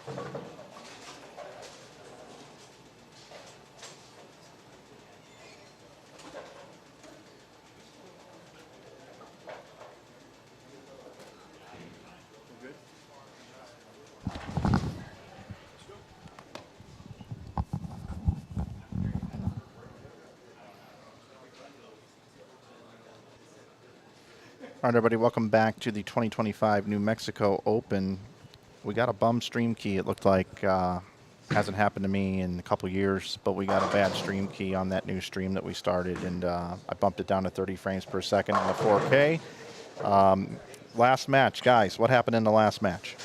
All right, everybody, welcome back to the 2025 New Mexico Open. We got a bum stream key. It looked like hasn't happened to me in a couple years, but we got a bad stream key on that new stream that we started, and I bumped it down to 30 frames per second on the 4K. Last match, guys, what happened in the last match?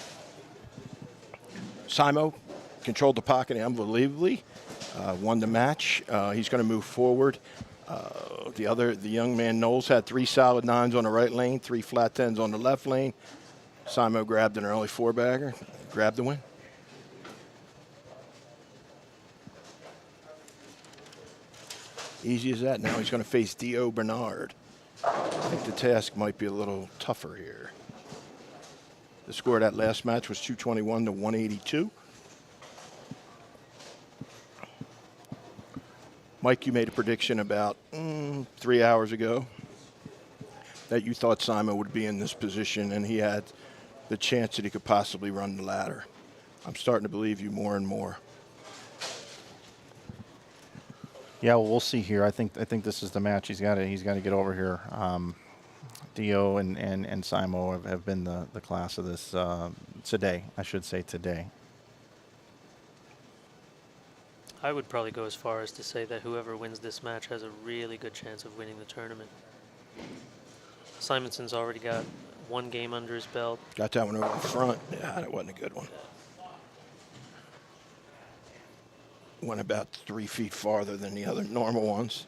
Simo controlled the pocket unbelievably, won the match. He's going to move forward. The young man Knowles had 3 solid 9s on the right lane, 3 flat 10s on the left lane. Simo grabbed an early 4-bagger, grabbed the win. Easy as that. Now he's going to face Dio Bernard. I think the task might be a little tougher here. The score of that last match was 221 to 182. Mike, you made a prediction about 3 hours ago that you thought Simo would be in this position and he had the chance that he could possibly run the ladder. I'm starting to believe you more and more. Yeah, well, we'll see here. I think this is the match. He's got to get over here. Dio and Simo have been the class of this today. I should say today. I would probably go as far as to say that whoever wins this match has a really good chance of winning the tournament. Simonson's already got 1 game under his belt. Got that one over the front. Yeah, that wasn't a good one. Went about 3 feet farther than the other normal ones.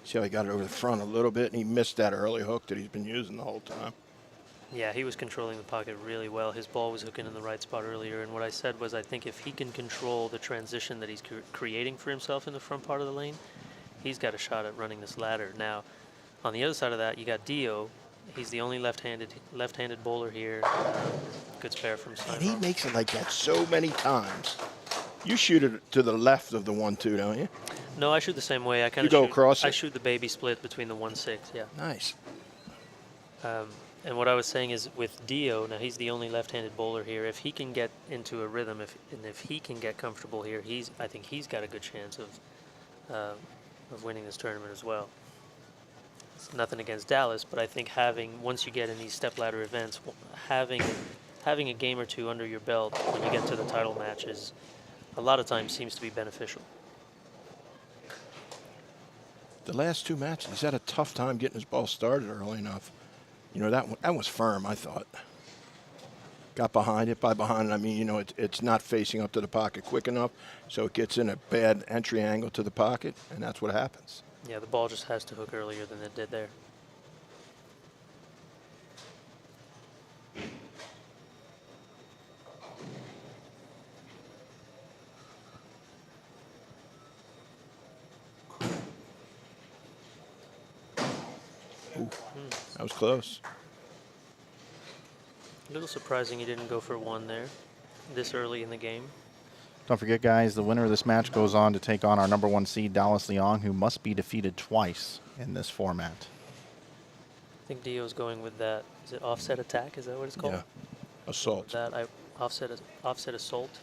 See how he got it over the front a little bit, and he missed that early hook that he's been using the whole time. Yeah, he was controlling the pocket really well. His ball was hooking in the right spot earlier, and what I said was I think if he can control the transition that he's creating for himself in the front part of the lane, he's got a shot at running this ladder. Now, on the other side of that, you got Dio. He's the only left-handed bowler here. Good spare from Simon. And he makes it like that so many times. You shoot it to the left of the 1-2, don't you? No, I shoot the same way. I kind of go across it? I shoot the baby split between the 1-6, yeah. Nice. And what I was saying is with Dio, now he's the only left-handed bowler here. If he can get into a rhythm, if he can get comfortable here, I think he's got a good chance of winning this tournament as well. It's nothing against Dallas, but I think once you get in these stepladder events, having a game or 2 under your belt when you get to the title matches, a lot of times seems to be beneficial. The last 2 matches, he's had a tough time getting his ball started early enough. You know, that was firm, I thought. Got behind it. By behind it, I mean, you know, it's not facing up to the pocket quick enough, so it gets in a bad entry angle to the pocket, and that's what happens. Yeah, the ball just has to hook earlier than it did there. Ooh, that was close. A little surprising he didn't go for 1 there this early in the game. Don't forget, guys, the winner of this match goes on to take on our number 1 seed, Dallas Leong, who must be defeated twice in this format. I think Dio's going with that. Is it offset attack? Is that what it's called? Yeah, assault. Offset assault.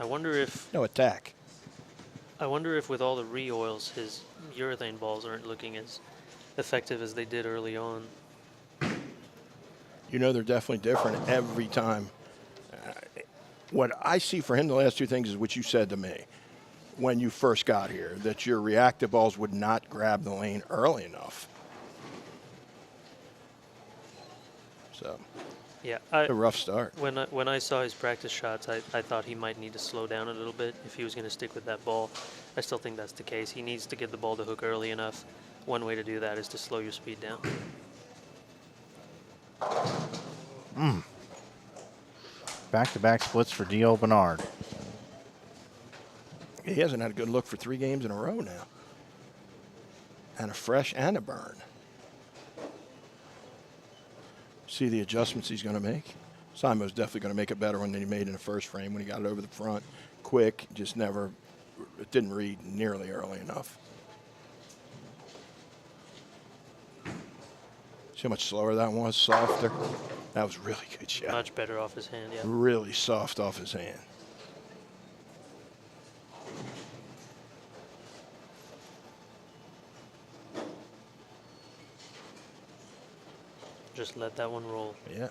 I wonder if No, attack. I wonder if with all the re-oils, his urethane balls aren't looking as effective as they did early on. You know, they're definitely different every time. What I see for him, the last 2 things is what you said to me when you first got here, that your reactive balls would not grab the lane early enough. So, yeah, a rough start. When I saw his practice shots, I thought he might need to slow down a little bit if he was going to stick with that ball. I still think that's the case. He needs to get the ball to hook early enough. One way to do that is to slow your speed down. Back-to-back splits for Dio Bernard. He hasn't had a good look for 3 games in a row now. And a fresh and a burn. See the adjustments he's going to make. Simo's definitely going to make a better one than he made in the first frame when he got it over the front. Quick, just never, it didn't read nearly early enough. See how much slower that one was, softer? That was a really good shot. Much better off his hand, yeah. Really soft off his hand. Just let that one roll. Yeah.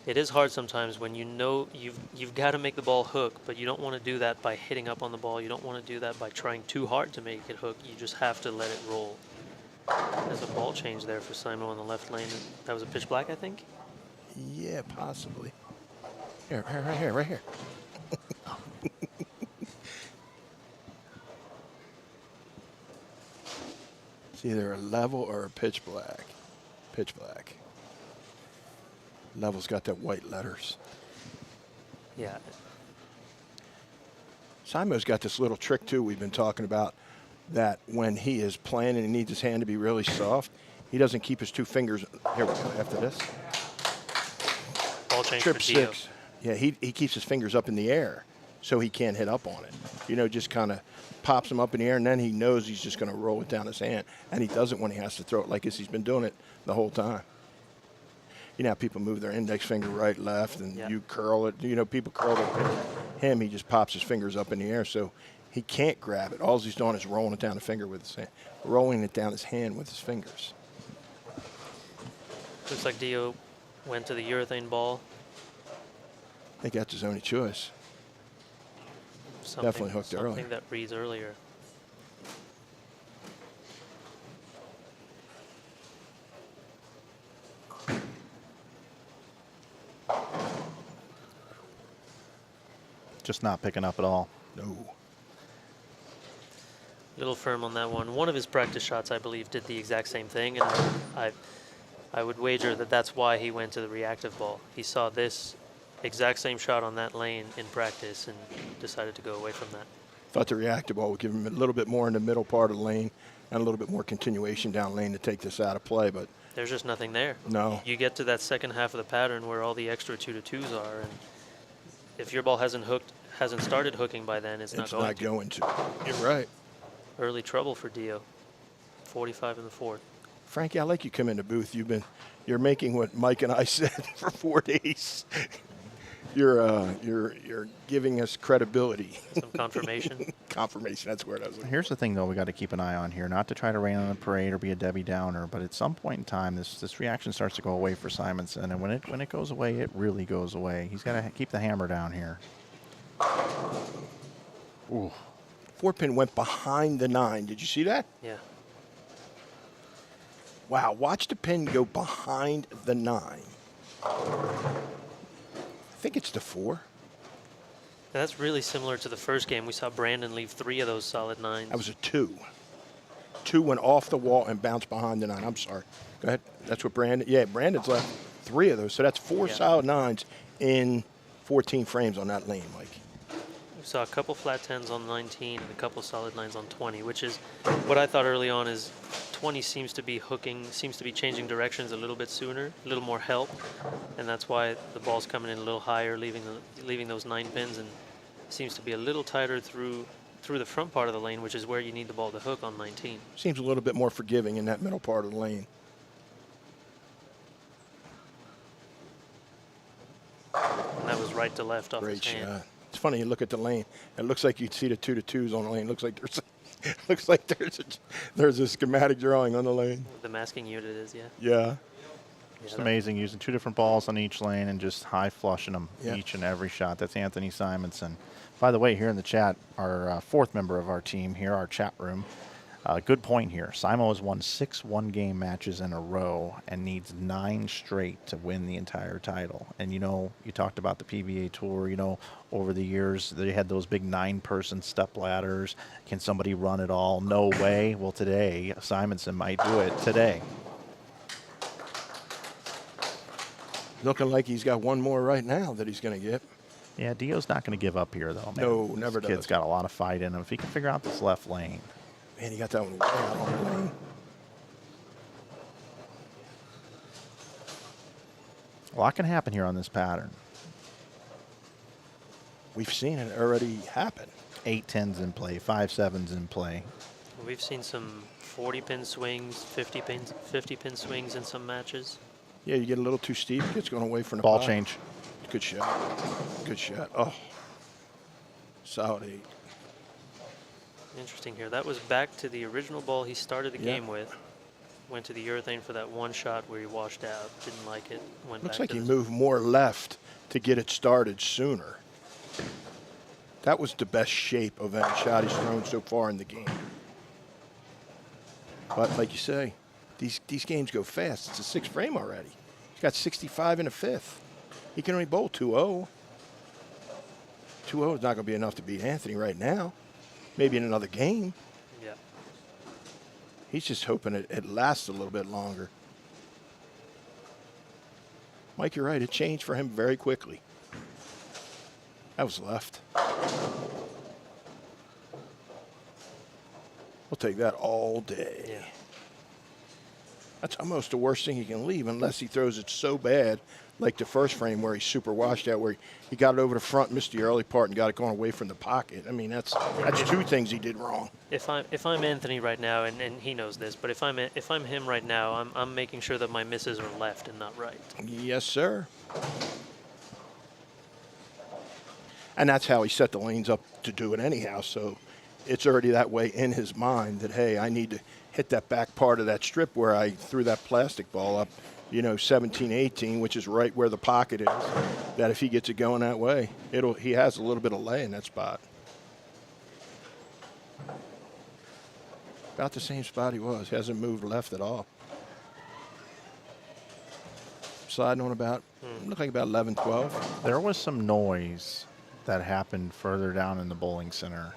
It is hard sometimes when you know you've got to make the ball hook, but you don't want to do that by hitting up on the ball. You don't want to do that by trying too hard to make it hook. You just have to let it roll. There's a ball change there for Simo on the left lane. That was a pitch black, I think. Yeah, possibly. Here, right here, right here. It's either a level or a pitch black. Pitch black. Level's got that white letters. Yeah. Simo's got this little trick too we've been talking about, that when he is playing and he needs his hand to be really soft, he doesn't keep his two fingers. Here we go, after this. Ball change Trip for Dio. 6. Yeah, he keeps his fingers up in the air so he can't hit up on it. You know, just kind of pops them up in the air, and then he knows he's just going to roll it down his hand. And he doesn't when he has to throw it like this. He's been doing it the whole time. You know how people move their index finger right, left, and Yeah. you curl it. You know, people curl it. Him, he just pops his fingers up in the air, so he can't grab it. All he's doing is rolling it down the finger with his hand, rolling it down his hand with his fingers. Looks like Dio went to the urethane ball. I think that's his only choice. Definitely hooked early. Something that reads earlier. Just not picking up at all. No. Little firm on that one. One of his practice shots, I believe, did the exact same thing, and I would wager that that's why he went to the reactive ball. He saw this exact same shot on that lane in practice and decided to go away from that. Thought the reactive ball would give him a little bit more in the middle part of the lane and a little bit more continuation down lane to take this out of play, but There's just nothing there. no. You get to that second half of the pattern where all the extra 2-2s are, and if your ball hasn't started hooking by then, it's not going to. You're right. Early trouble for Dio. 45 in the fourth. Frankie, I like you come in the booth. You're making what Mike and I said for 4 days. You're giving us credibility. Some confirmation. Confirmation, that's where I was looking. Here's the thing, though, we got to keep an eye on here. Not to try to rain on a parade or be a Debbie Downer, but at some point in time, this reaction starts to go away for Simonson, and when it goes away, it really goes away. He's got to keep the hammer down here. Ooh. 4-pin went behind the 9. Did you see that? Yeah. Wow, watch the pin go behind the 9. I think it's the 4. And that's really similar to the first game. We saw Brandon leave 3 of those solid 9s. That was a 2. 2 went off the wall and bounced behind the 9. I'm sorry. Go ahead. That's what Brandon. Yeah, Brandon's left 3 of those. So that's 4 solid 9s in 14 frames on that lane, Mike. We saw a couple flat 10s on 19 and a couple solid 9s on 20, which is what I thought early on is 20 seems to be hooking, seems to be changing directions a little bit sooner, a little more help, and that's why the ball's coming in a little higher, leaving those 9 pins, and seems to be a little tighter through the front part of the lane, which is where you need the ball to hook on 19. Seems a little bit more forgiving in that middle part of the lane. And that was right to left off Great his hand. shot. It's funny, you look at the lane. It looks like you'd see the 2-2s on the lane. Looks like there's a schematic drawing on the lane. The masking unit is, yeah. Yeah. Just amazing, using 2 different balls on each lane and just high flushing them Yeah. each and every shot. That's Anthony Simonson. By the way, here in the chat, our 4th member of our team here, our chat room, good point here. Simo has won 6 one-game matches in a row and needs 9 straight to win the entire title. And you know, you talked about the PBA Tour, you know, over the years, they had those big 9-person step ladders. Can somebody run it all? No way. Well, today, Simonson might do it today. Looking like he's got one more right now that he's going to get. Yeah, Dio's not going to give up here, though. Man. No, never This kid's does. got a lot of fight in him. If he can figure out this left lane. Man, he got that one way out on the lane. A lot can happen here on this pattern. We've seen it already happen. 8-10s in play, 5-7s in play. We've seen some 40-pin swings, 50-pin swings in some matches. Yeah, you get a little too steep, it's going away from the Ball pot. change. Good shot. Good shot. Oh, solid 8. Interesting here. That was back to the original ball he started the game with. Went to the urethane for that one shot where he washed out. Didn't like it. Went Looks back like to he this. moved more left to get it started sooner. That was the best shape of any shot he's thrown so far in the game. But like you say, these games go fast. It's a 6th frame already. He's got 65 in the 5th. He can only bowl 2-0. 2-0 is not going to be enough to beat Anthony right now. Maybe in another game. Yeah. He's just hoping it lasts a little bit longer. Mike, you're right. It changed for him very quickly. That was left. We'll take that all day. Yeah. That's almost the worst thing he can leave unless he throws it so bad, like the first frame where he super washed out, where he got it over the front, missed the early part, and got it going away from the pocket. I mean, that's 2 things he did wrong. If I'm Anthony right now, and he knows this, but if I'm him right now, I'm making sure that my misses are left and not right. Yes, sir. And that's how he set the lanes up to do it anyhow. So it's already that way in his mind that, hey, I need to hit that back part of that strip where I threw that plastic ball up, 17, 18, which is right where the pocket is, that if he gets it going that way, he has a little bit of lay in that spot. About the same spot he was. Hasn't moved left at all. Sliding on about, look like about 11, 12. There was some noise that happened further down in the bowling center.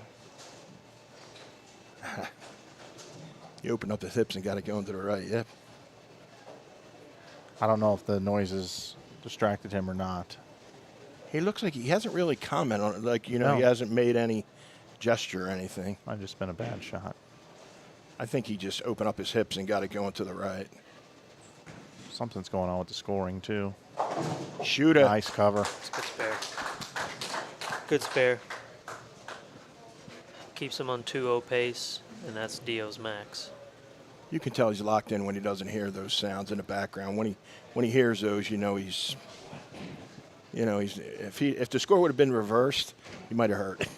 He opened up his hips and got it going to the right. Yep. I don't know if the noises distracted him or not. He looks like he hasn't really commented on it. Like, No. He hasn't made any gesture or anything. Might have just been a bad shot. I think he just opened up his hips and got it going to the right. Something's going on with the scoring, too. Shoot it. Nice cover. It's a good spare. Good spare. Keeps him on 2-0 pace, and that's Dio's max. You can tell he's locked in when he doesn't hear those sounds in the background. When he hears those, he's if the score would have been reversed, he might have hurt.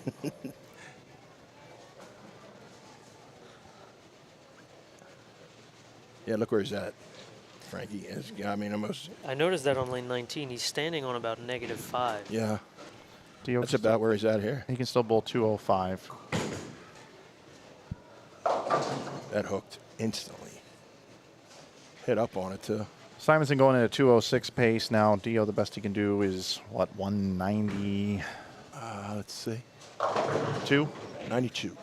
Yeah, look where he's at. Frankie is, almost. I noticed that on lane 19, he's standing on about -5. Yeah, Dio that's about where he's at here. He can still bowl 205. That hooked instantly. Hit up on it, too. Simonson going at a 206 pace now. Dio, the best he can do is, 190? Let's see. 2? 92.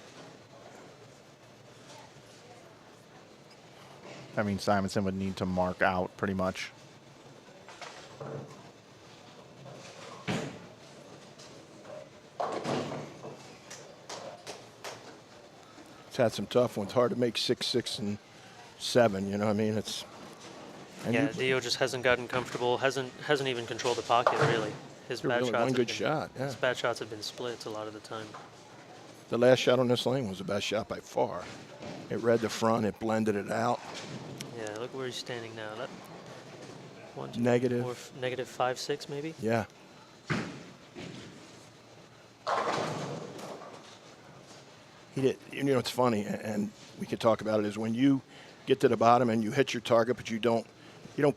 I mean, Simonson would need to mark out pretty much. It's had some tough ones. Hard to make 6, 6, and 7. It's. And Yeah, Dio just hasn't gotten comfortable. Hasn't even controlled the pocket really. His bad really shots. one have good been- shot. Yeah. His bad shots have been splits a lot of the time. The last shot on this lane was the best shot by far. It read the front. It blended it out. Yeah, look where he's standing now. That one, two, Negative. four, -5, 6 maybe. Yeah. He did. It's funny, and we could talk about it. Is when you get to the bottom and you hit your target, but you don't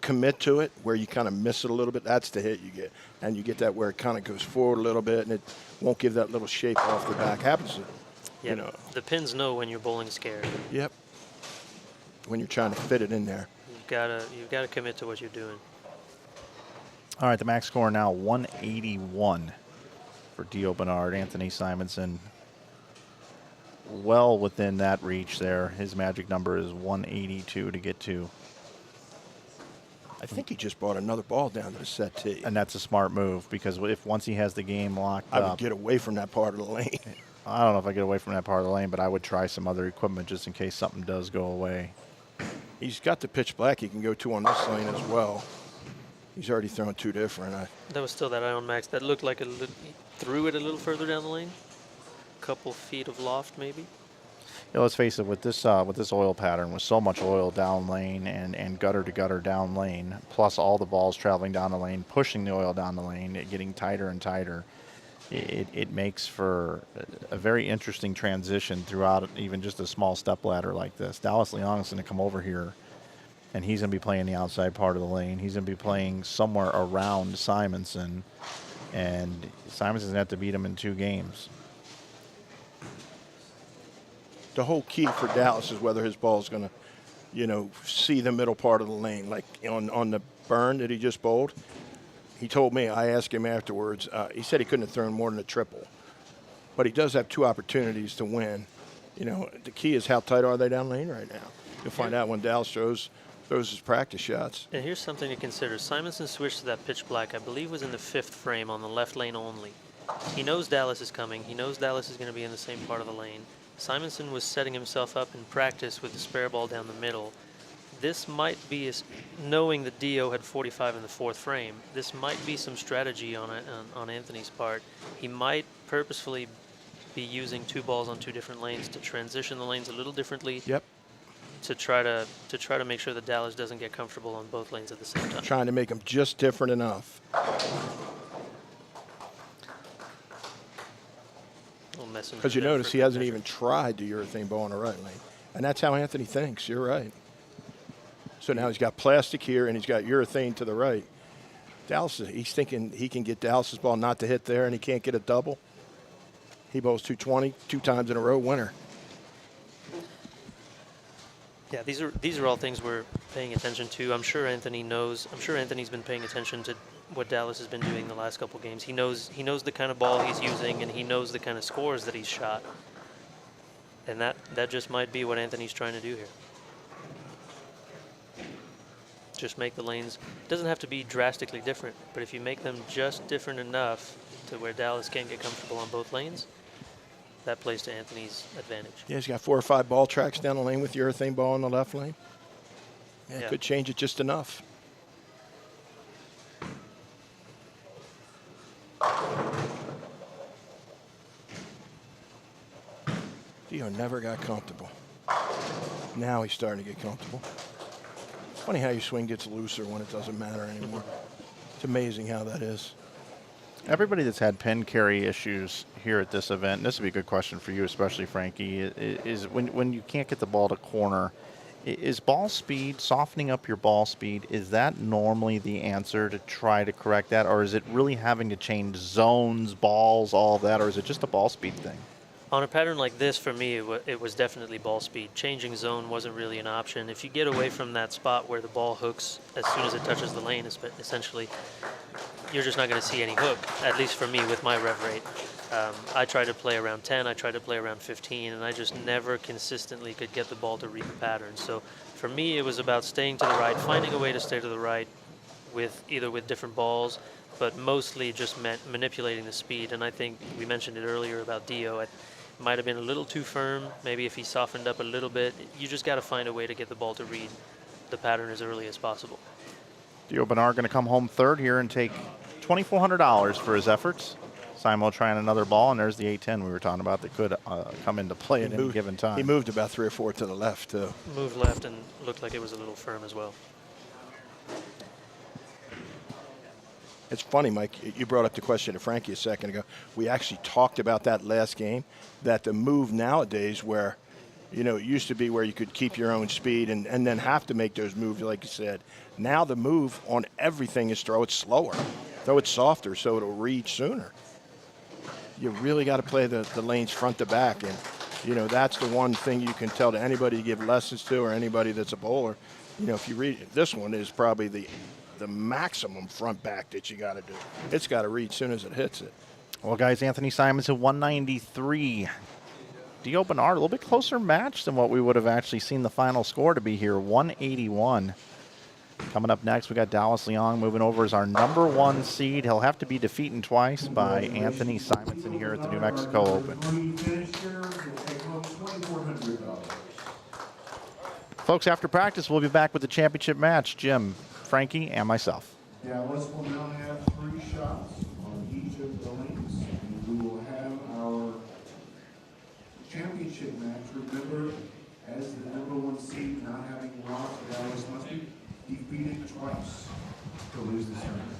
commit to it, where you kind of miss it a little bit. That's the hit you get, and you get that where it kind of goes forward a little bit, and it won't give that little shape off the back. Happens to, Yeah, the pins know when you're bowling scared. Yep. When you're trying to fit it in there. You've gotta commit to what you're doing. All right, the max score now 181 for Dio Bernard. Anthony Simonson well within that reach there. His magic number is 182 to get to. I think he just brought another ball down to the set tee. And that's a smart move because once he has the game locked I up. would get away from that part of the lane. I don't know if I get away from that part of the lane, but I would try some other equipment just in case something does go away. He's got the pitch black he can go to on this lane as well. He's already thrown 2 different. That was still that Ion Max. That looked like he threw it a little further down the lane. Couple feet of loft, maybe. Let's face it, with this oil pattern, with so much oil down lane and gutter to gutter down lane, plus all the balls traveling down the lane, pushing the oil down the lane, it getting tighter and tighter, it makes for a very interesting transition throughout even just a small step ladder like this. Dallas Leong is going to come over here, and he's going to be playing the outside part of the lane. He's going to be playing somewhere around Simonson, and Simonson's going to have to beat him in 2 games. The whole key for Dallas is whether his ball is going to, see the middle part of the lane. Like on the burn that he just bowled, he told me, I asked him afterwards, he said he couldn't have thrown more than a triple. But he does have 2 opportunities to win. The key is how tight are they down lane right now. You'll find out when Dallas throws his practice shots. And here's something to consider. Simonson switched to that pitch black, I believe was in the 5th frame on the left lane only. He knows Dallas is coming. He knows Dallas is going to be in the same part of the lane. Simonson was setting himself up in practice with the spare ball down the middle. This might be, knowing that Dio had 45 in the 4th frame, this might be some strategy on Anthony's part. He might purposefully be using 2 balls on 2 different lanes to transition the lanes a little differently. Yep. To try to make sure that Dallas doesn't get comfortable on both lanes at the same time. Trying to make them just different enough. Because you notice he hasn't even tried the urethane ball on the right lane. And that's how Anthony thinks. You're right. So now he's got plastic here and he's got urethane to the right. Dallas, he's thinking he can get Dallas's ball not to hit there and he can't get a double. He bowls 220 2 times in a row, winner. Yeah, these are all things we're paying attention to. I'm sure Anthony knows. I'm sure Anthony's been paying attention to what Dallas has been doing the last couple games. He knows the kind of ball he's using, and he knows the kind of scores that he's shot. And that just might be what Anthony's trying to do here. Just make the lanes. It doesn't have to be drastically different, but if you make them just different enough to where Dallas can't get comfortable on both lanes, that plays to Anthony's advantage. Yeah, he's got 4 or 5 ball tracks down the lane with the urethane ball in the left lane. Yeah, could change it just enough. Dio never got comfortable. Now he's starting to get comfortable. It's funny how your swing gets looser when it doesn't matter anymore. It's amazing how that is. Everybody that's had pin carry issues here at this event, and this would be a good question for you, especially Frankie, is when you can't get the ball to corner, is ball speed, softening up your ball speed, is that normally the answer to try to correct that? Or is it really having to change zones, balls, all of that? Or is it just a ball speed thing? On a pattern like this, for me, it was definitely ball speed. Changing zone wasn't really an option. If you get away from that spot where the ball hooks as soon as it touches the lane, essentially, you're just not going to see any hook, at least for me with my rev rate. I tried to play around 10, I tried to play around 15, and I just never consistently could get the ball to read the pattern. So for me, it was about staying to the right, finding a way to stay to the right either with different balls, but mostly just manipulating the speed. And I think we mentioned it earlier about Dio. It might have been a little too firm. Maybe if he softened up a little bit, you just got to find a way to get the ball to read the pattern as early as possible. Dio Bernard going to come home third here and take $2,400 for his efforts. Simo trying another ball, and there's the 8-10 we were talking about that could come into play at any given time. He moved about 3 or 4 to the left, too. Moved left and looked like it was a little firm as well. It's funny, Mike, you brought up the question to Frankie a second ago. We actually talked about that last game, that the move nowadays where, it used to be where you could keep your own speed and then have to make those moves, like you said. Now the move on everything is throw it slower, throw it softer so it'll read sooner. You really got to play the lanes front to back. And, that's the one thing you can tell to anybody you give lessons to or anybody that's a bowler. If you read, this one is probably the maximum front back that you got to do. It's got to read as soon as it hits it. Well, guys, Anthony Simons at 193. Dio Bernard, a little bit closer match than what we would have actually seen the final score to be here, 181. Coming up next, we got Dallas Leong moving over as our number 1 seed. He'll have to be defeated twice by Anthony Simonson here at the New Mexico Open. Folks, after practice, we'll be back with the championship match. Jim, Frankie, and myself. Dallas will now have 3 shots on each of the links, and we will have our championship match. Remember, as the #1 seed, not having lost, Dallas must be defeated twice to lose this tournament.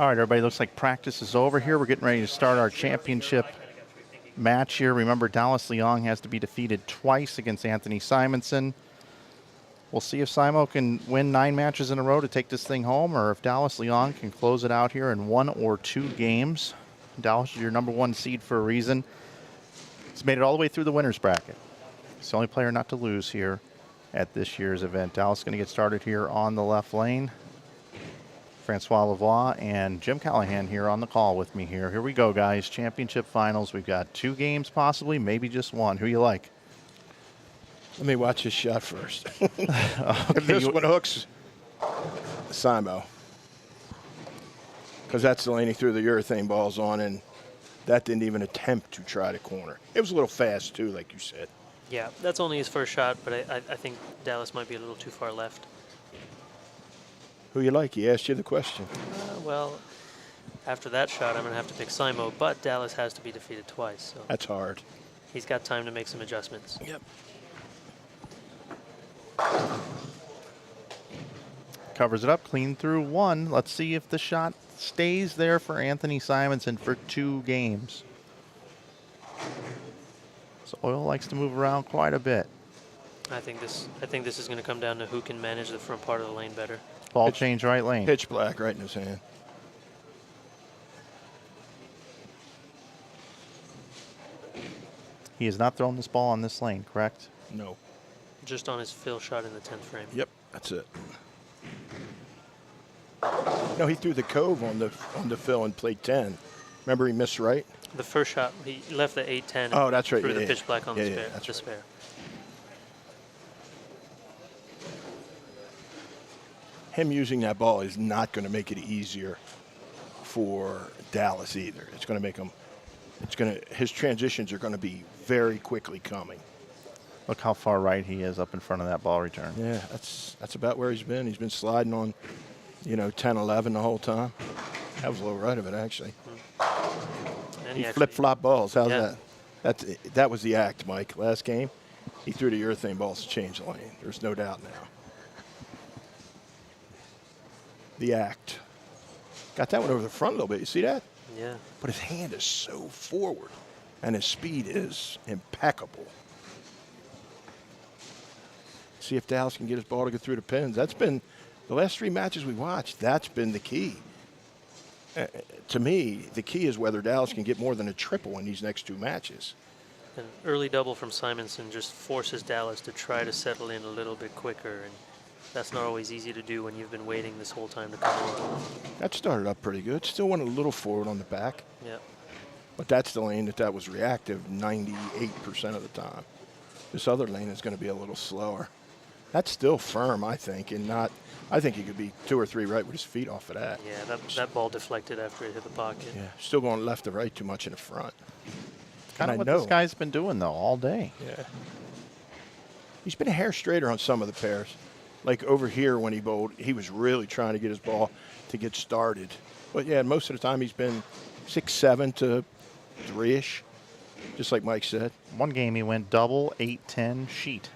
All right, everybody, looks like practice is over here. We're getting ready to start our championship match here. Remember, Dallas Leong has to be defeated twice against Anthony Simonson. We'll see if Simo can win 9 matches in a row to take this thing home, or if Dallas Leong can close it out here in 1 or 2 games. Dallas is your #1 seed for a reason. He's made it all the way through the winner's bracket. He's the only player not to lose here. at this year's event. Dallas going to get started here on the left lane. Francois Lavoie and Jim Callahan here on the call with me here. Here we go, guys. Championship finals. We've got 2 games possibly, maybe just 1. Who you like? Let me watch his shot first. Okay, If this one hooks, Simo. Because that's the lane he threw the urethane balls on, and that didn't even attempt to try to corner. It was a little fast, too, like you said. Yeah, that's only his first shot, but I think Dallas might be a little too far left. Who you like? He asked you the question. Well, after that shot, I'm going to have to pick Simo, but Dallas has to be defeated twice, so That's hard. he's got time to make some adjustments. Yep. Covers it up, clean through 1. Let's see if the shot stays there for Anthony Simonson for 2 games. So Oil likes to move around quite a bit. I think this is going to come down to who can manage the front part of the lane better. Ball change right lane. Pitch black right in his hand. He has not thrown this ball on this lane, correct? No. Just on his fill shot in the 10th frame. Yep, that's it. No, he threw the cove on the fill and played 10. Remember he missed right? The first shot, he left the 8-10. Oh, that's right. Threw Yeah, the yeah. pitch black on Yeah, the yeah, spare. that's the right. spare. Him using that ball is not going to make it easier for Dallas either. It's going to make him. His transitions are going to be very quickly coming. Look how far right he is up in front of that ball return. Yeah, that's about where he's been. He's been sliding on, 10, 11 the whole time. That was a little right of it actually. And He actually- flip-flop balls. How's Yeah. that? That was the act, Mike. Last game, he threw the urethane balls to change the lane. There's no doubt now. The act. Got that one over the front a little bit. You see that? Yeah. But his hand is so forward, and his speed is impeccable. See if Dallas can get his ball to go through the pins. That's been the last 3 matches we watched. That's been the key. To me, the key is whether Dallas can get more than a triple in these next 2 matches. An early double from Simonson just forces Dallas to try to settle in a little bit quicker, and that's not always easy to do when you've been waiting this whole time to come on. That started up pretty good. Still went a little forward on the back. Yeah. But that's the lane that was reactive 98% of the time. This other lane is going to be a little slower. That's still firm, I think, and not. I think he could be 2 or 3 right with his feet off of that. Yeah, that ball deflected after it hit the pocket. Yeah, still going left to right too much in the front. Kind of what this guy's been doing, though, all day. Yeah. He's been a hair straighter on some of the pairs. Like over here when he bowled, he was really trying to get his ball to get started. But yeah, most of the time he's been 6-7 to 3-ish, just like Mike said. One game he went double, 8-10 sheet.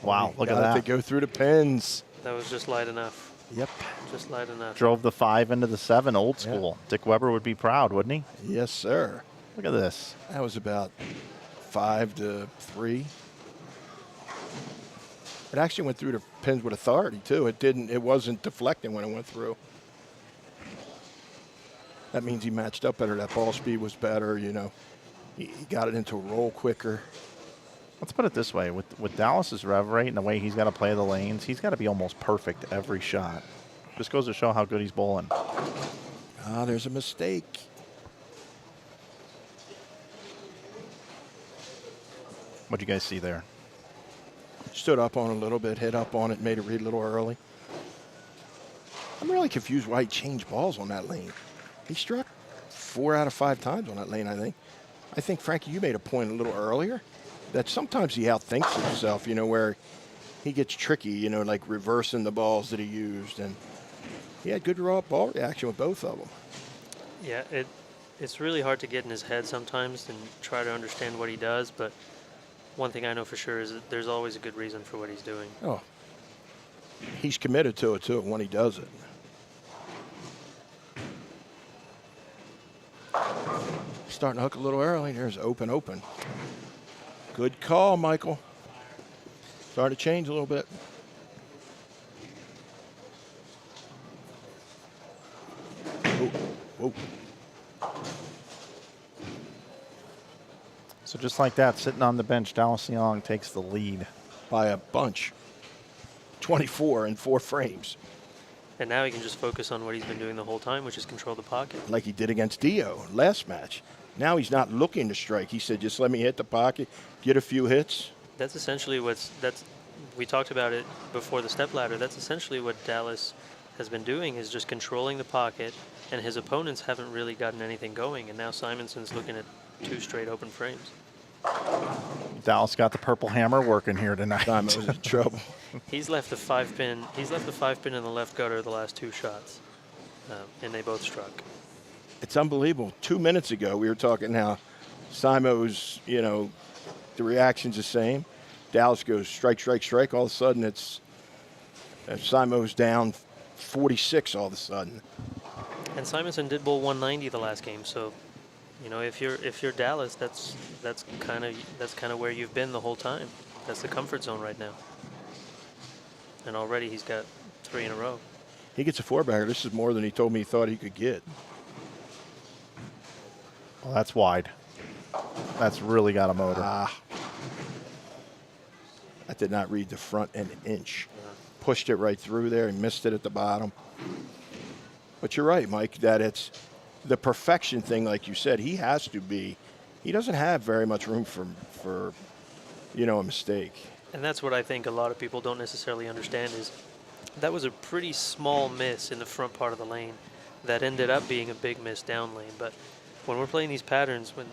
Wow, look at Got it that. to go through the pins. That was just light enough. Yep. Just light enough. Drove the 5 into the 7, old Yeah. school. Dick Weber would be proud, wouldn't he? Yes, sir. Look at this. That was about 5 to 3. It actually went through the pins with authority too. It wasn't deflecting when it went through. That means he matched up better. That ball speed was better, He got it into a roll quicker. Let's put it this way. With Dallas's rev rate and the way he's got to play the lanes, he's got to be almost perfect every shot. Just goes to show how good he's bowling. Ah, there's a mistake. What'd you guys see there? Stood up on it a little bit, hit up on it, made it read a little early. I'm really confused why he changed balls on that lane. He struck 4 out of 5 times on that lane, I think. I think, Frankie, you made a point a little earlier that sometimes he outthinks himself, where he gets tricky, like reversing the balls that he used. And he had good raw ball reaction with both of them. Yeah, it's really hard to get in his head sometimes and try to understand what he does, but one thing I know for sure is that there's always a good reason for what he's doing. Oh, he's committed to it, too, when he does it. Starting to hook a little early. There's open. Good call, Michael. Starting to change a little bit. Whoa. So just like that, sitting on the bench, Dallas Young takes the lead. By a bunch. 24 in 4 frames. And now he can just focus on what he's been doing the whole time, which is control the pocket. Like he did against Dio last match. Now he's not looking to strike. He said, just let me hit the pocket, get a few hits. That's essentially we talked about it before the stepladder. That's essentially what Dallas has been doing, is just controlling the pocket, and his opponents haven't really gotten anything going. And now Simonson's looking at 2 straight open frames. Dallas got the purple hammer working here tonight. Simon was in trouble. He's left the 5-pin. He's left the 5-pin in the left gutter the last 2 shots, and they both struck. It's unbelievable. 2 minutes ago, we were talking how Simo's, the reaction's the same. Dallas goes strike, strike, strike. All of a sudden, it's Simo's down 46 all of a sudden. And Simonson did bowl 190 the last game, so if you're Dallas, that's kind of where you've been the whole time. That's the comfort zone right now. And already he's got 3 in a row. He gets a 4-bagger. This is more than he told me he thought he could get. Well, that's wide. That's really got a motor. I did not read the front an inch. Pushed it right through there and missed it at the bottom. But you're right, Mike, that it's the perfection thing, like you said. He doesn't have very much room for a mistake. And that's what I think a lot of people don't necessarily understand, is that was a pretty small miss in the front part of the lane that ended up being a big miss down lane. But when we're playing these patterns, when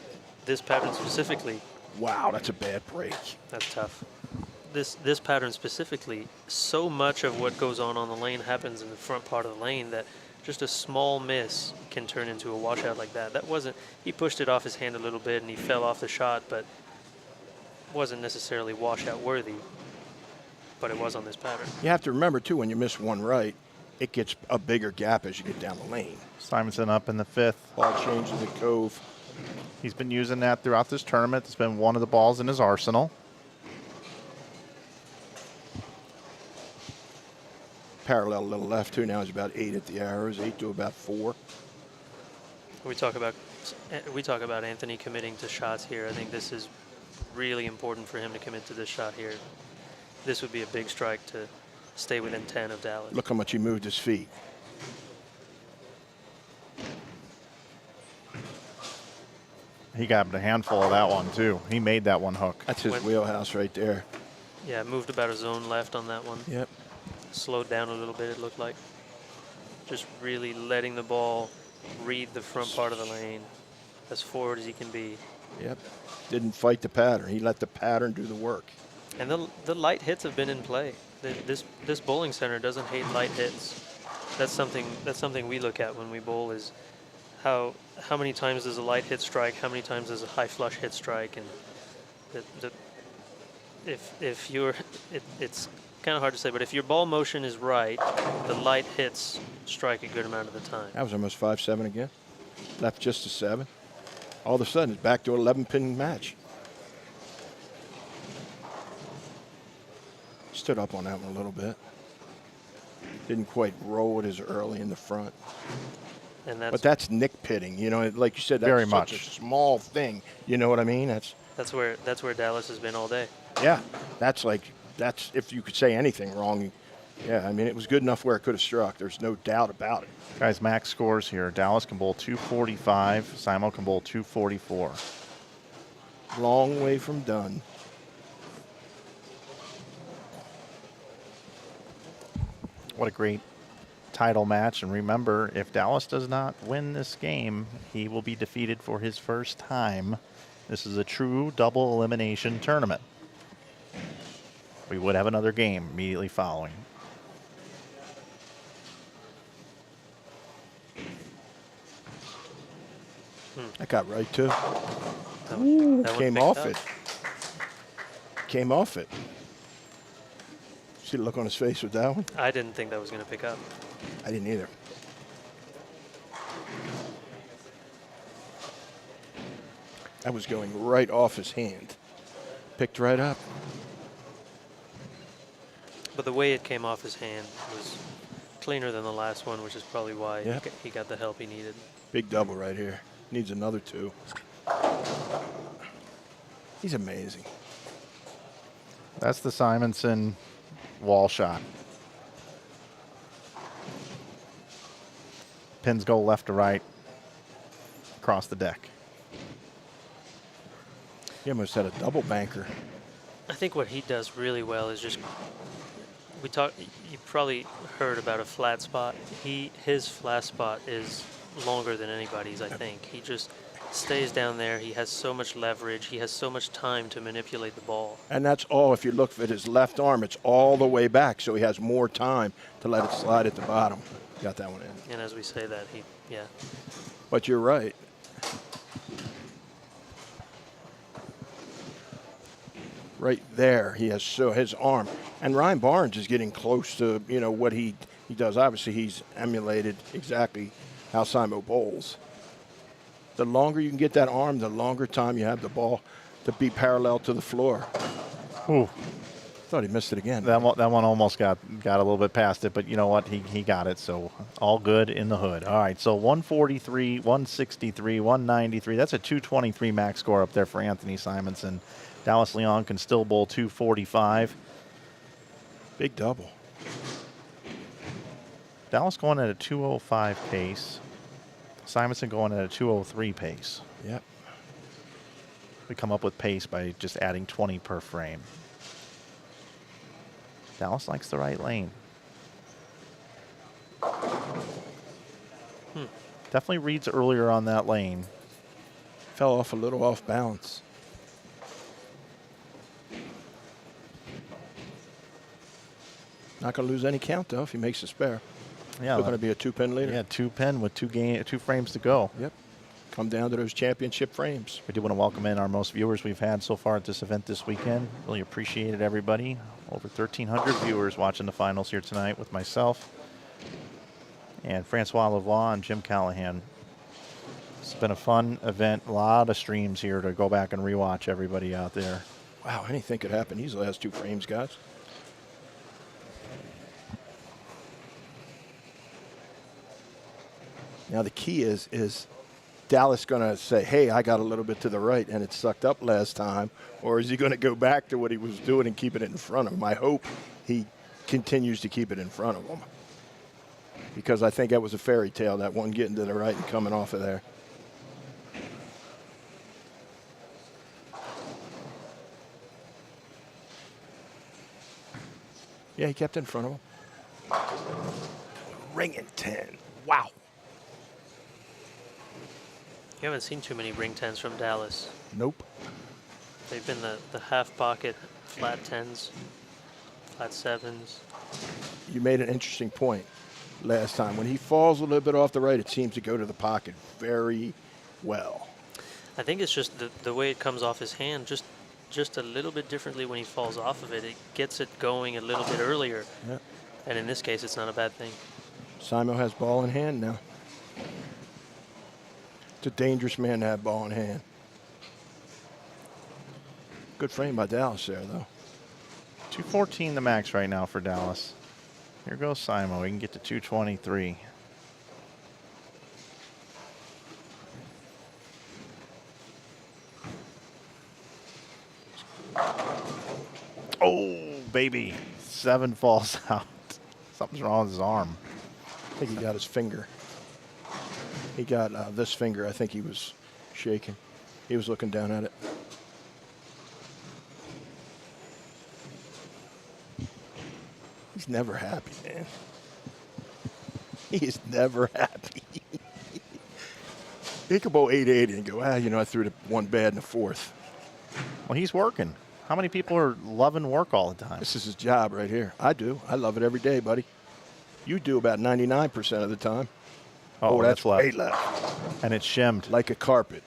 this pattern specifically, Wow, that's a bad break. that's tough. This pattern specifically, so much of what goes on the lane happens in the front part of the lane that just a small miss can turn into a washout like that. He pushed it off his hand a little bit and he fell off the shot, but wasn't necessarily washout worthy, but it was on this pattern. You have to remember, too, when you miss one right, it gets a bigger gap as you get down the lane. Simonson up in the 5th. Ball change in the cove. He's been using that throughout this tournament. It's been one of the balls in his arsenal. Parallel a little left, too. Now he's about 8 at the arrows, 8 to about 4. We talk about Anthony committing to shots here. I think this is really important for him to commit to this shot here. This would be a big strike to stay within 10 of Dallas. Look how much he moved his feet. He got a handful of that one, too. He made that one hook. That's his wheelhouse right there. Yeah, moved about a zone left on that one. Yep. Slowed down a little bit, it looked like. Just really letting the ball read the front part of the lane as forward as he can be. Yep. Didn't fight the pattern. He let the pattern do the work. And the light hits have been in play. This bowling center doesn't hate light hits. That's something we look at when we bowl, is how many times does a light hit strike, how many times does a high flush hit strike, and it's kind of hard to say, but if your ball motion is right, the light hits strike a good amount of the time. That was almost 5-7 again. Left just a 7. All of a sudden, it's back to an 11-pin match. Stood up on that one a little bit. Didn't quite roll it as early in the front. And But that's nitpicking, like you said, that's Very such much. a small thing. You know what I mean? that's where Dallas has been all day. Yeah, that's if you could say anything wrong. Yeah, I mean, it was good enough where it could have struck. There's no doubt about it. Guys, max scores here. Dallas can bowl 245. Simo can bowl 244. Long way from done. What a great title match. And remember, if Dallas does not win this game, he will be defeated for his first time. This is a true double elimination tournament. We would have another game immediately following. That got right, too. That one Came picked off up. it. Came off it. See the look on his face with that one? I didn't think that was going to pick up. I didn't either. That was going right off his hand. Picked right up. But the way it came off his hand was cleaner than the last one, which is probably why Yep. he got the help he needed. Big double right here. Needs another 2. He's amazing. That's the Simonson wall shot. Pins go left to right across the deck. He almost had a double banker. I think what he does really well is just, you probably heard about a flat spot. His flat spot is longer than anybody's, I think. He just stays down there. He has so much leverage. He has so much time to manipulate the ball. And that's all, if you look at his left arm, it's all the way back, so he has more time to let it slide at the bottom. Got that one in. And as we say that, yeah. But you're right. Right there, he has his arm. And Ryan Barnes is getting close to, what he does. Obviously, he's emulated exactly how Simo bowls. The longer you can get that arm, the longer time you have the ball to be parallel to the floor. Ooh. Thought he missed it again. That one almost got a little bit past it, but you know what? He got it, so all good in the hood. All right, so 143, 163, 193. That's a 223 max score up there for Anthony Simonson. Dallas Leon can still bowl 245. Big double. Dallas going at a 205 pace. Simonson going at a 203 pace. Yep. We come up with pace by just adding 20 per frame. Dallas likes the right lane. Definitely reads earlier on that lane. Fell off a little off balance. Not going to lose any count, though, if he makes a spare. Yeah, Still going to be a 2-pin leader. Yeah, 2-pin with two frames to go. Yep. Come down to those championship frames. We do want to welcome in our most viewers we've had so far at this event this weekend. Really appreciate it, everybody. Over 1,300 viewers watching the finals here tonight with myself and Francois Lavoie and Jim Callahan. It's been a fun event. A lot of streams here to go back and rewatch everybody out there. Wow, anything could happen. These last two frames, guys. Now the key is Dallas going to say, hey, I got a little bit to the right and it sucked up last time? Or is he going to go back to what he was doing and keep it in front of him? I hope he continues to keep it in front of him. Because I think that was a fairy tale, that one getting to the right and coming off of there. Yeah, he kept it in front of him. Ringing 10. Wow. You haven't seen too many ring 10s from Dallas. Nope. They've been the half pocket, flat 10s, flat 7s. You made an interesting point last time. When he falls a little bit off the right, it seems to go to the pocket very well. I think it's just the way it comes off his hand, just a little bit differently when he falls off of it. It gets it going a little bit earlier. Yep. And in this case, it's not a bad thing. Simo has ball in hand now. It's a dangerous man to have ball in hand. Good frame by Dallas there, though. 214 the max right now for Dallas. Here goes Simo. We can get to 223. Oh, baby. 7 falls out. Something's wrong with his arm. I think he got his finger. He got this finger. I think he was shaking. He was looking down at it. He's never happy, man. He is never happy. He could bowl 880 and go, I threw the one bad in the fourth. Well, he's working. How many people are loving work all the time? This is his job right here. I do. I love it every day, buddy. You do about 99% of the time. Oh, that's way left. left. And it's shimmed. Like a carpet,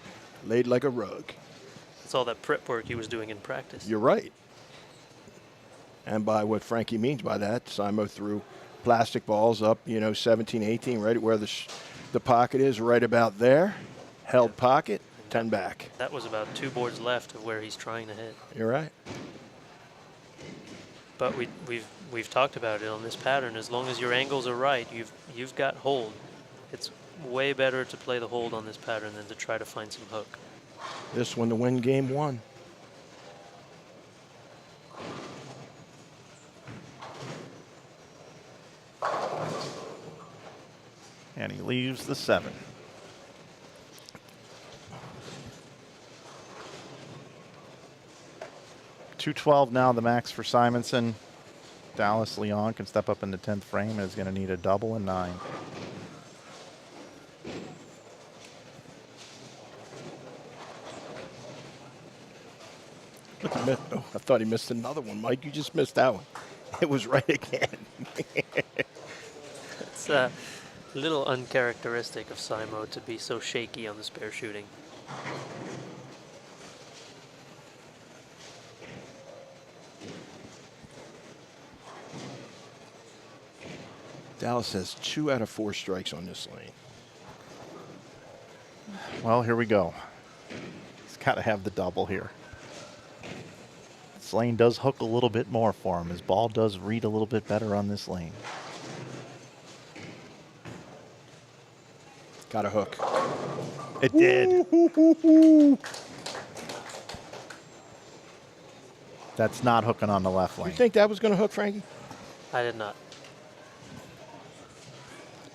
laid like a rug. It's all that prep work he was doing in practice. You're right. And by what Frankie means by that, Simo threw plastic balls up, 17, 18, right where the pocket is, right about there. Held pocket, 10 back. That was about 2 boards left of where he's trying to hit. You're right. But we've talked about it on this pattern. As long as your angles are right, you've got hold. It's way better to play the hold on this pattern than to try to find some hook. This one to win game 1. And he leaves the 7. .212 now, the max for Simonson. Dallas Leon can step up in the 10th frame and is going to need a double and 9. Look, oh, I thought he missed another one, Mike. You just missed that one. It was right again. It's a little uncharacteristic of Simo to be so shaky on the spare shooting. Dallas has 2 out of 4 strikes on this lane. Well, here we go. He's got to have the double here. This lane does hook a little bit more for him. His ball does read a little bit better on this lane. Got a hook. It did. That's not hooking on the left lane. You think that was going to hook, Frankie? I did not.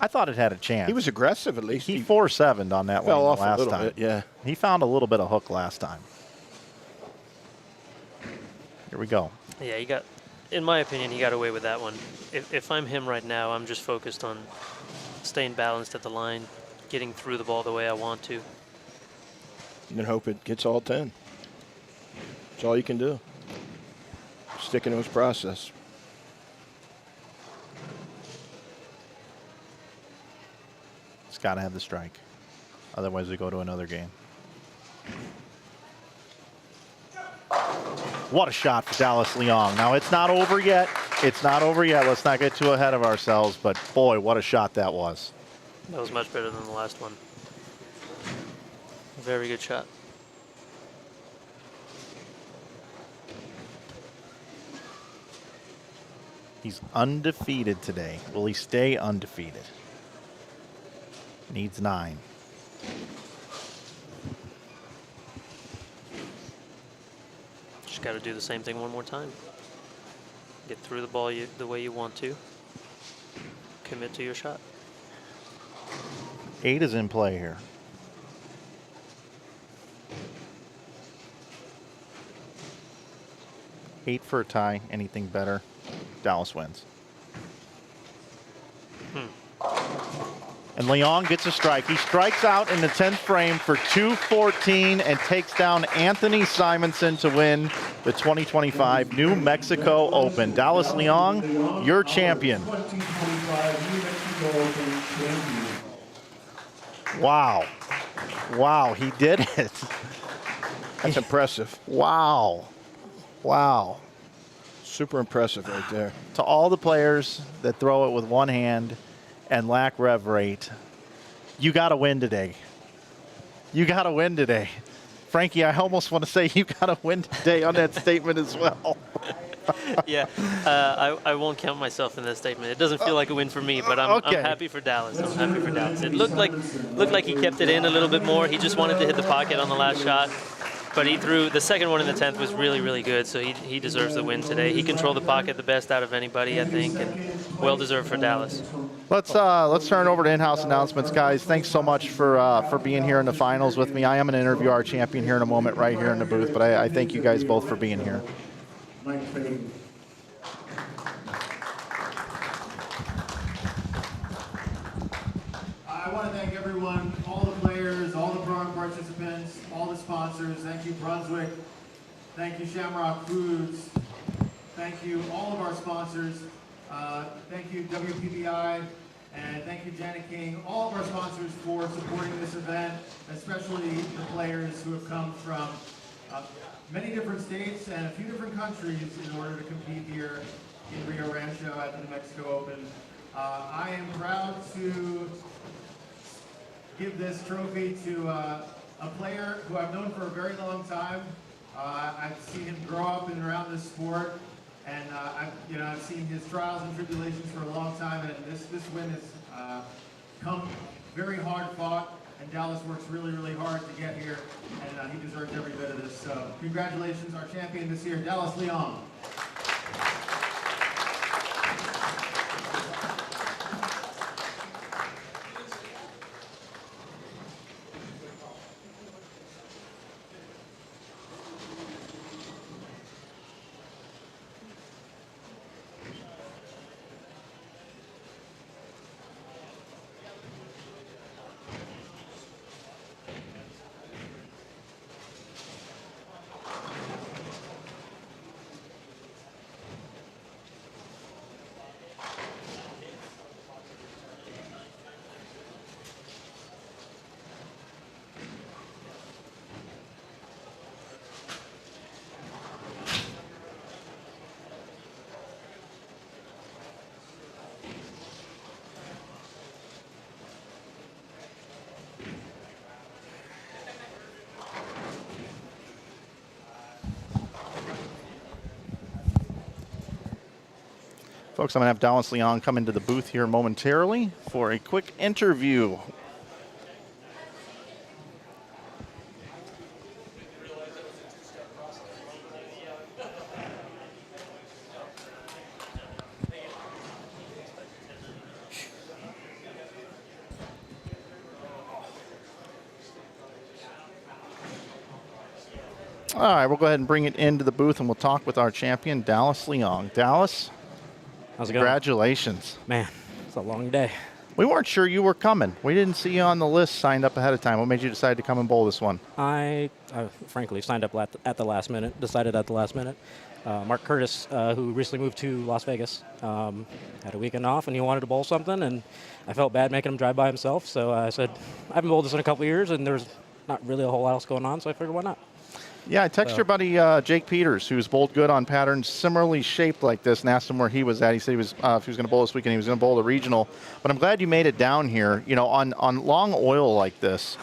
I thought it had a chance. He was aggressive at least. He 4-7'd on that fell one off last a little time. bit, yeah. He found a little bit of hook last time. Here we go. Yeah, he got, in my opinion, he got away with that one. If I'm him right now, I'm just focused on staying balanced at the line, getting through the ball the way I want to. And then hope it gets all 10. That's all you can do. Stick in those process. It's got to have the strike. Otherwise, we go to another game. What a shot for Dallas Leon. Now, it's not over yet. It's not over yet. Let's not get too ahead of ourselves. But, boy, what a shot that was. That was much better than the last one. Very good shot. He's undefeated today. Will he stay undefeated? Needs 9. Just got to do the same thing one more time. Get through the ball the way you want to. Commit to your shot. 8 is in play here. Eight for a tie. Anything better, Dallas wins. And Leon gets a strike. He strikes out in the 10th frame for 214 and takes down Anthony Simonson to win the 2025 New Mexico Open. Dallas Leon, your champion. 2025 New Mexico Open champion. Wow. Wow, he did it. That's impressive. Wow. Wow. Super impressive right there. To all the players that throw it with one hand and lack rev rate, you got to win today. You got to win today. Frankie, I almost want to say you got to win today on that statement as well. Yeah, I won't count myself in that statement. It doesn't feel like a win for me, but I'm Okay. happy for Dallas. I'm happy for Dallas. It looked like he kept it in a little bit more. He just wanted to hit the pocket on the last shot. But he threw the second one in the 10th was really, really good, so he deserves the win today. He controlled the pocket the best out of anybody, I think, and well deserved for Dallas. Let's turn over to in-house announcements, guys. Thanks so much for being here in the finals with me. I am going to interview our champion here in a moment right here in the booth, but I thank you guys both for being here. Mike Faden. I want to thank everyone, all the players, all the program participants, all the sponsors. Thank you, Brunswick. Thank you, Shamrock Foods. Thank you, all of our sponsors. Thank you, WPBI. And thank you, Jani King, all of our sponsors for supporting this event, especially the players who have come from many different states and a few different countries in order to compete here in Rio Rancho at the New Mexico Open. I am proud to give this trophy to a player who I've known for a very long time. I've seen him grow up and around this sport, and I've seen his trials and tribulations for a long time. And this win has come very hard fought, and Dallas works really, really hard to get here, and he deserves every bit of this. So congratulations, our champion this year, Dallas Leon. Folks, I'm going to have Dallas Leon come into the booth here momentarily for a quick interview. All right, we'll go ahead and bring it into the booth, and we'll talk with our champion, Dallas Leon. Dallas, How's it going? congratulations. Man, it's a long day. We weren't sure you were coming. We didn't see you on the list signed up ahead of time. What made you decide to come and bowl this one? I frankly signed up at the last minute, decided at the last minute. Mark Curtis, who recently moved to Las Vegas, had a weekend off, and he wanted to bowl something, and I felt bad making him drive by himself, so I said, I haven't bowled this in a couple of years, and there's not really a whole lot else going on, so I figured, why not? Yeah, I texted your buddy Jake Peters, who's bowled good on patterns similarly shaped like this, and asked him where he was at. He said he was, if he was going to bowl this weekend, he was going to bowl the regional. But I'm glad you made it down here. You know, on long oil like this,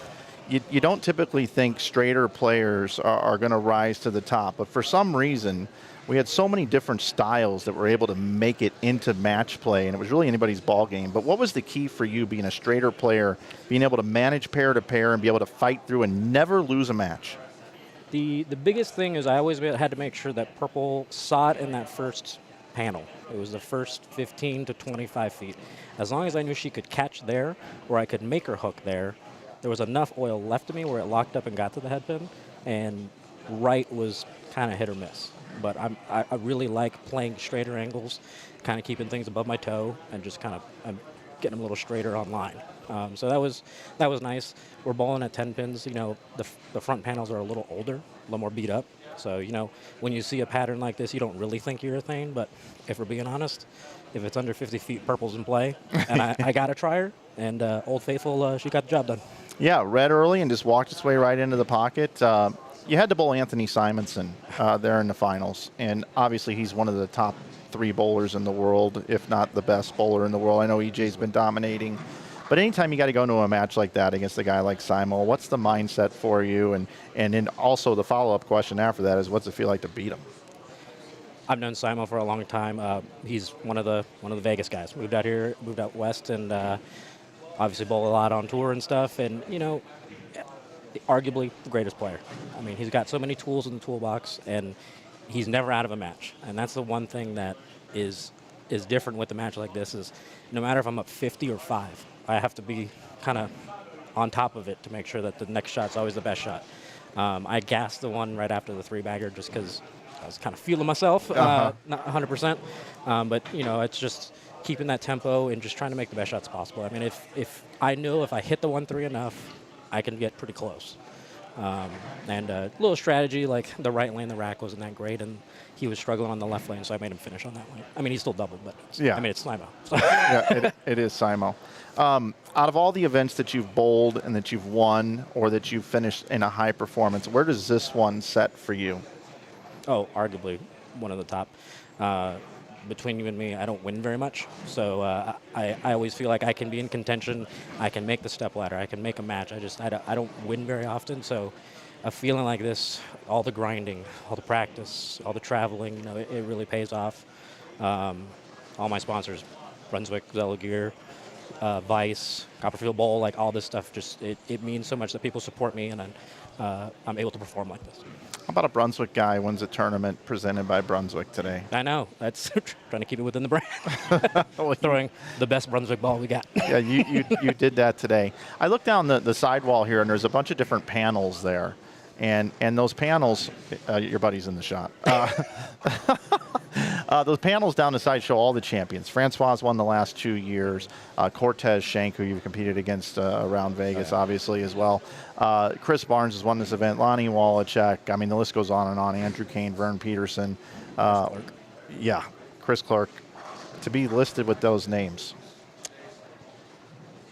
you don't typically think straighter players are going to rise to the top. But for some reason, we had so many different styles that were able to make it into match play, and it was really anybody's ball game. But what was the key for you being a straighter player, being able to manage pair to pair and be able to fight through and never lose a match? The biggest thing is I always had to make sure that purple saw it in that first panel. It was the first 15 to 25 feet. As long as I knew she could catch there, or I could make her hook there, there was enough oil left of me where it locked up and got to the head pin, and right was kind of hit or miss. But I really like playing straighter angles, kind of keeping things above my toe, and just kind of getting them a little straighter on line. So that was nice. We're bowling at 10 pins. You know, the front panels are a little older, a little more beat up. So, you know, when you see a pattern like this, you don't really think urethane. But if we're being honest, if it's under 50 feet, purple's in play. And I got to try her. And Old Faithful, she got the job done. Yeah, red early and just walked its way right into the pocket. You had to bowl Anthony Simonson there in the finals. And obviously he's one of the top 3 bowlers in the world, if not the best bowler in the world. I know EJ's been dominating. But anytime you got to go into a match like that against a guy like Simo, what's the mindset for you? And then also the follow-up question after that is, what's it feel like to beat him? I've known Simo for a long time. He's one of the Vegas guys. Moved out here, moved out west, and obviously bowl a lot on tour and stuff. And, you know, arguably the greatest player. I mean, he's got so many tools in the toolbox, and he's never out of a match. And that's the one thing that is different with a match like this is no matter if I'm up 50 or 5, I have to be kind of on top of it to make sure that the next shot's always the best shot. I gassed the one right after the 3-bagger just because I was kind of feeling myself, not 100%. But, you know, it's just keeping that tempo and just trying to make the best shots possible. I mean, if I know if I hit the 1-3 enough, I can get pretty close. And a little strategy, like the right lane, the rack wasn't that great, and he was struggling on the left lane, so I made him finish on that lane. I mean, he still doubled, but yeah. I mean, it's Simo. So. Yeah, it is Simo. Out of all the events that you've bowled and that you've won or that you've finished in a high performance, where does this one set for you? Oh, arguably one of the top. Between you and me, I don't win very much, so I always feel like I can be in contention. I can make the step ladder. I can make a match. I don't win very often, so a feeling like this, all the grinding, all the practice, all the traveling, you know, it really pays off. All my sponsors, Brunswick, Zella Gear, Vice, Copperfield Bowl, like all this stuff, just it means so much that people support me, and I'm able to perform like this. How about a Brunswick guy wins a tournament presented by Brunswick today? I know. That's trying to keep it within the brand. Throwing the best Brunswick ball we got. Yeah, you did that today. I looked down the sidewall here, and there's a bunch of different panels there. And those panels, your buddy's in the shot. Those panels down the side show all the champions. Francois won the last 2 years. Cortez Shank, who you've competed against around Vegas, obviously, as well. Chris Barnes has won this event. Lonnie Wallachek. I mean, the list goes on and on. Andrew Kane, Vern Peterson. Yeah, Chris Clark. To be listed with those names.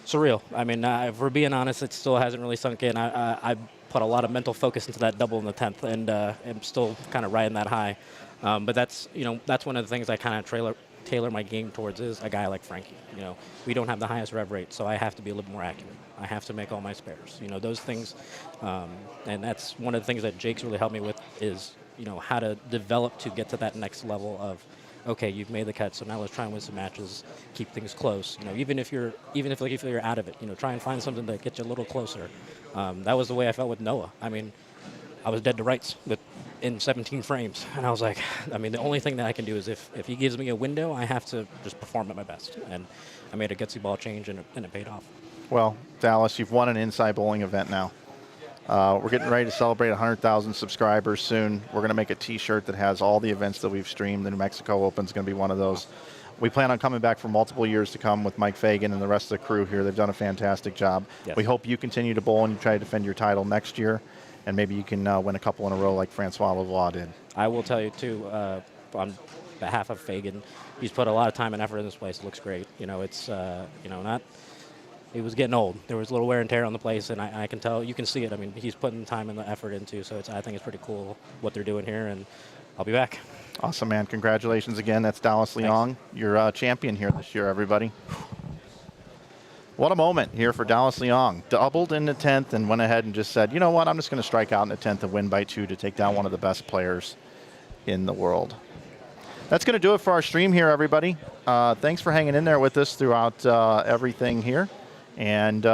Surreal. I mean, if we're being honest, it still hasn't really sunk in. I put a lot of mental focus into that double in the 10th, and I'm still kind of riding that high. But that's one of the things I kind of tailor my game towards is a guy like Frankie. You know, we don't have the highest rev rate, so I have to be a little more accurate. I have to make all my spares. You know, those things, and that's one of the things that Jake's really helped me with is, you know, how to develop to get to that next level of okay, you've made the cut, so now let's try and win some matches, keep things close. You know, even if you're out of it, you know, try and find something that gets you a little closer. That was the way I felt with Noah. I mean, I was dead to rights in 17 frames, and I was like, I mean, the only thing that I can do is if he gives me a window, I have to just perform at my best. And I made a gutsy ball change, and it paid off. Well, Dallas, you've won an Inside Bowling event now. We're getting ready to celebrate 100,000 subscribers soon. We're going to make a T-shirt that has all the events that we've streamed. The New Mexico Open is going to be one of those. We plan on coming back for multiple years to come with Mike Fagan and the rest of the crew here. They've done a fantastic job. Yes. We hope you continue to bowl and you try to defend your title next year, and maybe you can win a couple in a row like Francois Lavoie did. I will tell you, too, on behalf of Fagan, he's put a lot of time and effort in this place. It looks great. You know, it's, you know, not... It was getting old. There was a little wear and tear on the place, and I can tell, you can see it. I mean, he's putting time and the effort into, so I think it's pretty cool what they're doing here, and I'll be back. Awesome, man. Congratulations again. That's Dallas Leong. You're champion here this year, everybody. What a moment here for Dallas Leong. Doubled in the 10th and went ahead and just said, you know what, I'm just going to strike out in the 10th and win by 2 to take down one of the best players in the world. That's going to do it for our stream here, everybody. Thanks for hanging in there with us throughout everything here. And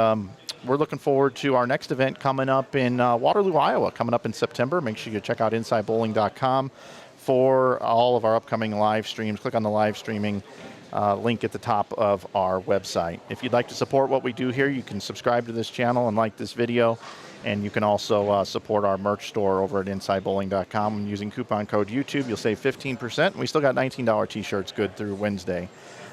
we're looking forward to our next event coming up in Waterloo, Iowa, coming up in September. Make sure you check out InsideBowling.com for all of our upcoming live streams. Click on the live streaming link at the top of our website. If you'd like to support what we do here, you can subscribe to this channel and like this video. And you can also support our merch store over at InsideBowling.com. Using coupon code YouTube, you'll save 15%. And we still got $19 T-shirts good through Wednesday.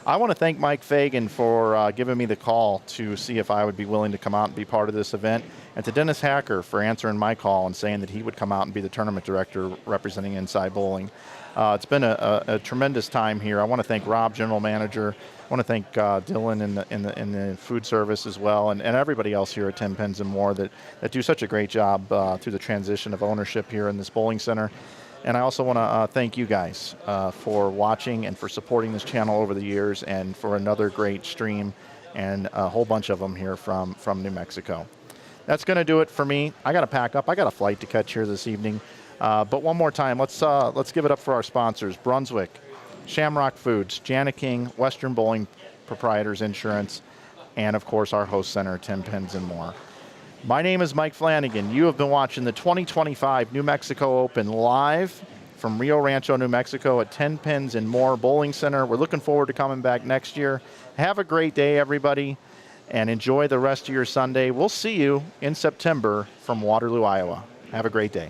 I want to thank Mike Fagan for giving me the call to see if I would be willing to come out and be part of this event, and to Dennis Hacker for answering my call and saying that he would come out and be the tournament director representing Inside Bowling. It's been a tremendous time here. I want to thank Rob, general manager. I want to thank Dylan in the food service as well, and everybody else here at Tenpins More that do such a great job through the transition of ownership here in this bowling center. And I also want to thank you guys for watching and for supporting this channel over the years, and for another great stream and a whole bunch of them here from New Mexico. That's going to do it for me. I got to pack up. I got a flight to catch here this evening. But one more time, let's give it up for our sponsors: Brunswick, Shamrock Foods, Jani King, Western Bowling Proprietors Insurance, and of course our host center, Tenpins More. My name is Mike Flanagan. You have been watching the 2025 New Mexico Open live from Rio Rancho, New Mexico at Tenpins More Bowling Center. We're looking forward to coming back next year. Have a great day, everybody, and enjoy the rest of your Sunday. We'll see you in September from Waterloo, Iowa. Have a great day.